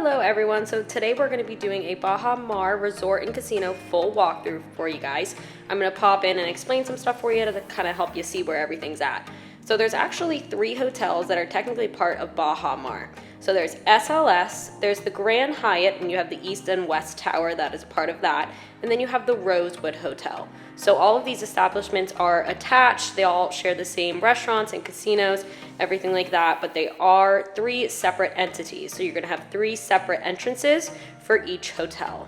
Hello everyone, so today we're going to be doing a Baha Mar Resort and Casino full walkthrough for you guys. I'm going to pop in and explain some stuff for you to kind of help you see where everything's at. So there's actually 3 hotels that are technically part of Baha Mar. So there's SLS, there's the Grand Hyatt, and you have the East and West Tower that is part of that, and then you have the Rosewood Hotel. So all of these establishments are attached, they all share the same restaurants and casinos, everything like that, but they are 3 separate entities. So you're gonna have 3 separate entrances for each hotel.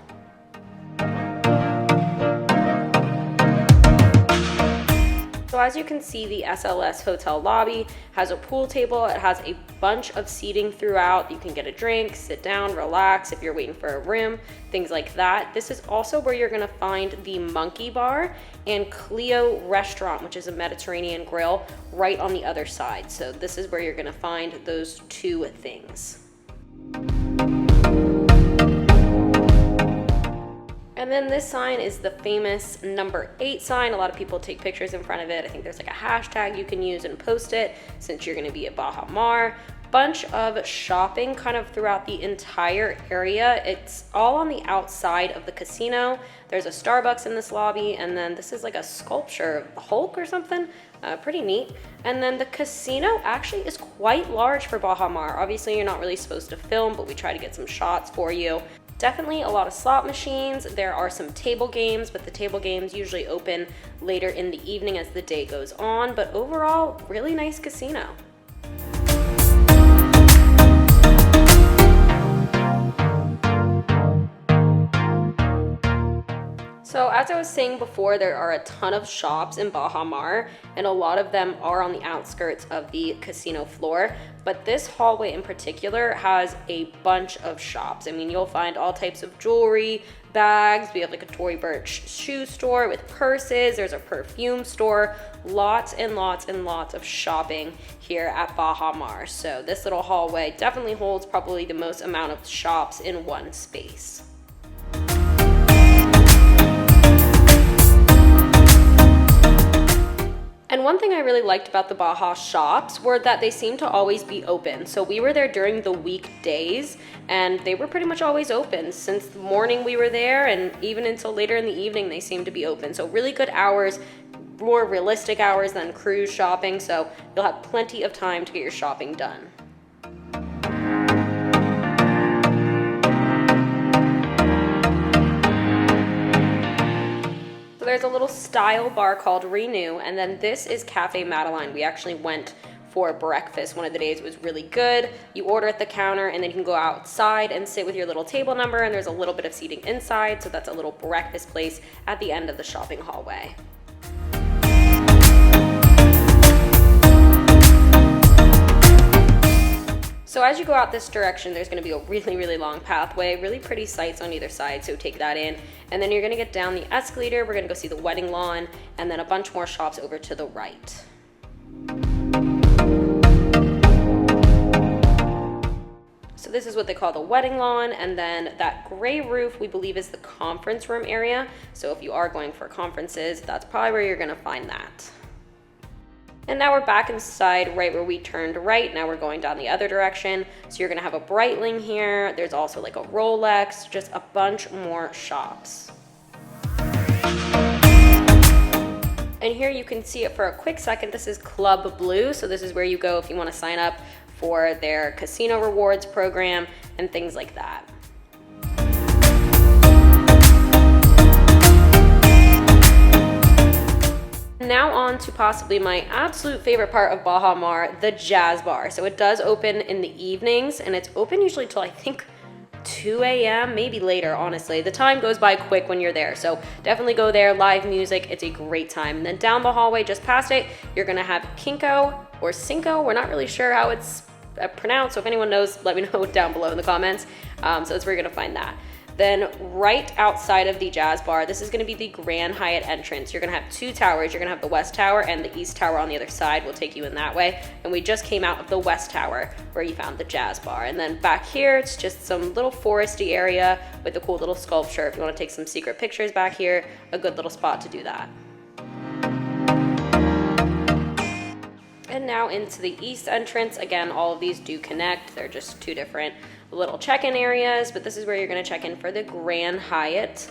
So as you can see, the SLS Hotel lobby has a pool table. It has a bunch of seating throughout. You can get a drink, sit down, relax if you're waiting for a room, things like that. This is also where you're gonna find the Monkey Bar and Clio Restaurant, which is a Mediterranean grill, right on the other side. So this is where you're gonna find those 2 things. And then this sign is the famous number 8 sign. A lot of people take pictures in front of it. I think there's like a hashtag you can use and post it since you're gonna be at Baha Mar. Bunch of shopping kind of throughout the entire area. It's all on the outside of the casino. There's a Starbucks in this lobby, and then this is like a sculpture of the Hulk or something. Pretty neat. And then the casino actually is quite large for Baha Mar. Obviously you're not really supposed to film, but we try to get some shots for you. Definitely a lot of slot machines. There are some table games, but the table games usually open later in the evening as the day goes on. But overall, really nice casino. So as I was saying before, there are a ton of shops in Baha Mar, and a lot of them are on the outskirts of the casino floor. But this hallway in particular has a bunch of shops. I mean, you'll find all types of jewelry, bags. We have like a Tory Burch shoe store with purses. There's a perfume store. Lots and lots and lots of shopping here at Baha Mar. So this little hallway definitely holds probably the most amount of shops in one space. And one thing I really liked about the Baha shops were that they seemed to always be open. So we were there during the weekdays and they were pretty much always open. Since the morning we were there and even until later in the evening they seemed to be open. So really good hours, more realistic hours than cruise shopping. So you'll have plenty of time to get your shopping done. There's a little style bar called Renew, and then this is Cafe Madeline. We actually went for breakfast one of the days. It was really good. You order at the counter and then you can go outside and sit with your little table number, and there's a little bit of seating inside, so that's a little breakfast place at the end of the shopping hallway. So as you go out this direction, there's gonna be a really, really long pathway, really pretty sights on either side, so take that in. And then you're gonna get down the escalator, we're gonna go see the wedding lawn, and then a bunch more shops over to the right. So this is what they call the wedding lawn, and then that gray roof we believe is the conference room area. So if you are going for conferences, that's probably where you're gonna find that. And now we're back inside right where we turned right. Now we're going down the other direction. So you're gonna have a Breitling here. There's also like a Rolex, just a bunch more shops. And here you can see it for a quick second. This is Club Blue. So this is where you go if you wanna sign up for their casino rewards program and things like that. Now on to possibly my absolute favorite part of Baha Mar, the Jazz Bar. So it does open in the evenings, and it's open usually till I think 2 a.m., maybe later, honestly. The time goes by quick when you're there, so definitely go there. Live music, it's a great time. And then down the hallway, just past it, you're gonna have Kinko or Cinco. We're not really sure how it's pronounced, so if anyone knows, let me know down below in the comments. So that's where you're gonna find that. Then right outside of the Jazz Bar, this is gonna be the Grand Hyatt entrance. You're gonna have 2 towers. You're gonna have the West Tower and the East Tower on the other side. We'll take you in that way. And we just came out of the West Tower where you found the Jazz Bar. And then back here, it's just some little foresty area with a cool little sculpture. If you wanna take some secret pictures back here, a good little spot to do that. And now into the east entrance. Again, all of these do connect. They're just two different little check-in areas, but this is where you're gonna check in for the Grand Hyatt,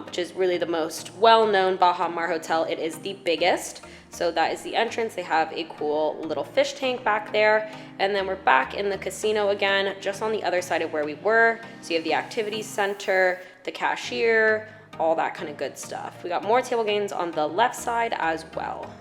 which is really the most well-known Baha Mar Hotel. It is the biggest. So that is the entrance. They have a cool little fish tank back there. And then we're back in the casino again, just on the other side of where we were. So you have the activities center, the cashier, all that kind of good stuff. We got more table games on the left side as well.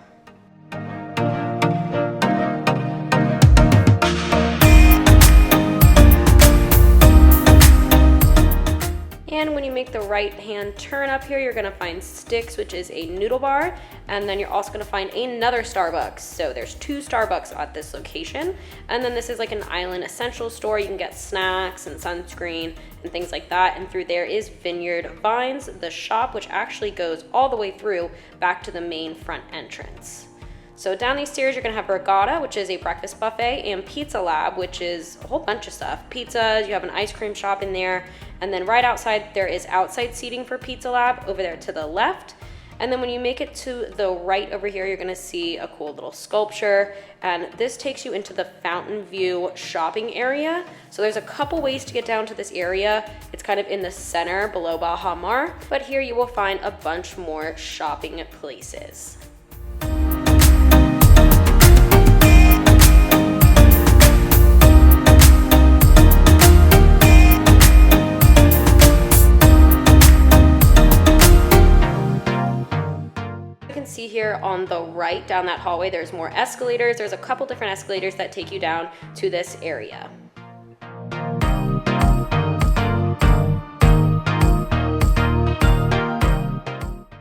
And when you make the right hand turn up here, you're gonna find Sticks, which is a noodle bar, and then you're also gonna find another Starbucks. So there's two Starbucks at this location. And then this is like an island essential store. You can get snacks and sunscreen and things like that. And through there is Vineyard Vines, the shop, which actually goes all the way through back to the main front entrance. So down these stairs, you're gonna have Regatta, which is a breakfast buffet, and Pizza Lab, which is a whole bunch of stuff. Pizzas, you have an ice cream shop in there, and then right outside, there is outside seating for Pizza Lab over there to the left. And then when you make it to the right over here, you're gonna see a cool little sculpture, and this takes you into the Fountain View shopping area. So there's a couple ways to get down to this area. It's kind of in the center below Baha Mar, but here you will find a bunch more shopping places. See here on the right down that hallway, there's more escalators. There's a couple different escalators that take you down to this area.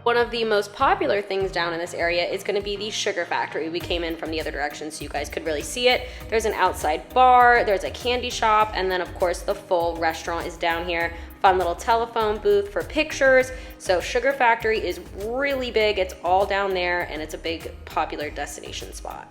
One of the most popular things down in this area is going to be the Sugar Factory. We came in from the other direction so you guys could really see it. There's an outside bar, there's a candy shop, and then of course the full restaurant is down here. Fun little telephone booth for pictures. So Sugar Factory is really big. It's all down there, and it's a big popular destination spot.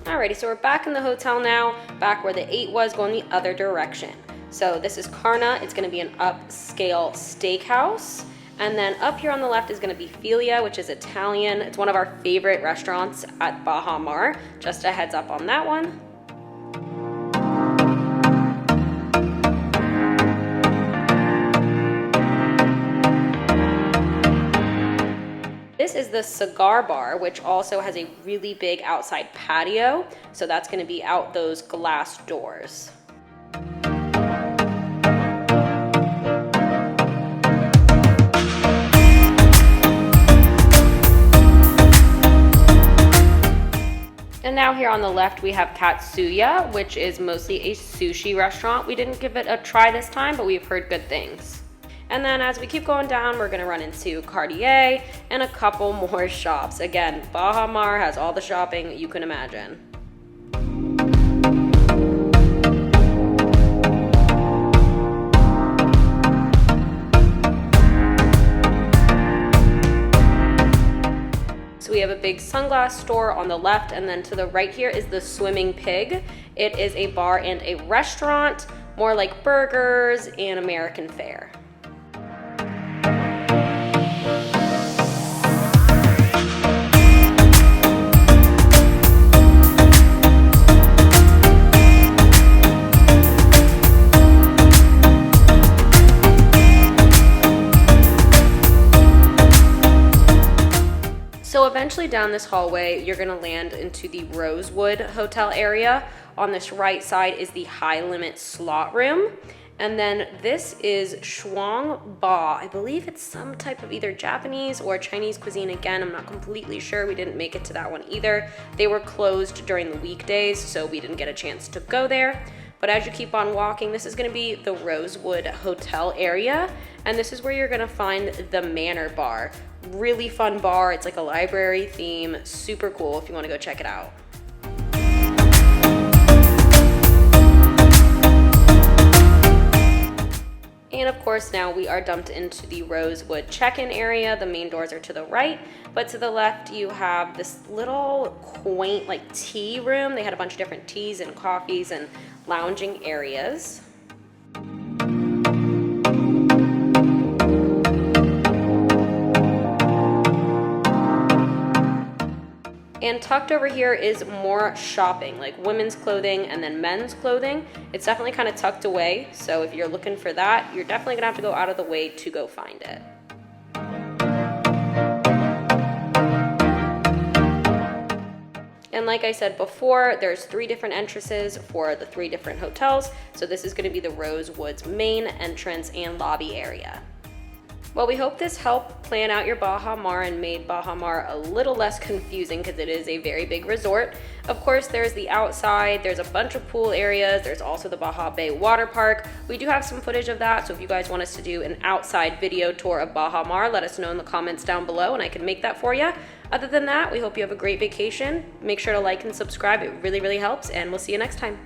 Alrighty, so we're back in the hotel now, back where the 8 was, going the other direction. So this is Carna. It's going to be an upscale steakhouse. And then up here on the left is going to be Filia, which is Italian. It's one of our favorite restaurants at Baha Mar. Just a heads up on that one. This is the cigar bar, which also has a really big outside patio. So that's going to be out those glass doors. And now here on the left, we have Katsuya, which is mostly a sushi restaurant. We didn't give it a try this time, but we've heard good things. And then as we keep going down, we're gonna run into Cartier and a couple more shops. Again, Baha Mar has all the shopping you can imagine. So we have a big sunglass store on the left, and then to the right here is the Swimming Pig. It is a bar and a restaurant, more like burgers and American fare. So eventually down this hallway, you're gonna land into the Rosewood Hotel area. On this right side is the high limit slot room. And then this is Shuang Ba. I believe it's some type of either Japanese or Chinese cuisine. Again, I'm not completely sure. We didn't make it to that one either. They were closed during the weekdays, so we didn't get a chance to go there. But as you keep on walking, this is gonna be the Rosewood Hotel area. And this is where you're gonna find the Manor Bar. Really fun bar. It's like a library theme. Super cool if you wanna go check it out. And of course, now we are dumped into the Rosewood check-in area. The main doors are to the right, but to the left, you have this little quaint like tea room. They had a bunch of different teas and coffees and lounging areas. And tucked over here is more shopping, like women's clothing and then men's clothing. It's definitely kind of tucked away, so if you're looking for that, you're definitely gonna have to go out of the way to go find it. And like I said before, there's 3 different entrances for the 3 different hotels. So this is gonna be the Rosewood's main entrance and lobby area. Well, we hope this helped plan out your Baha Mar and made Baha Mar a little less confusing because it is a very big resort. Of course, there's the outside, there's a bunch of pool areas, there's also the Baha Bay water park. We do have some footage of that, so if you guys want us to do an outside video tour of Baha Mar, let us know in the comments down below and I can make that for you. Other than that, we hope you have a great vacation. Make sure to like and subscribe, it really, really helps, and we'll see you next time.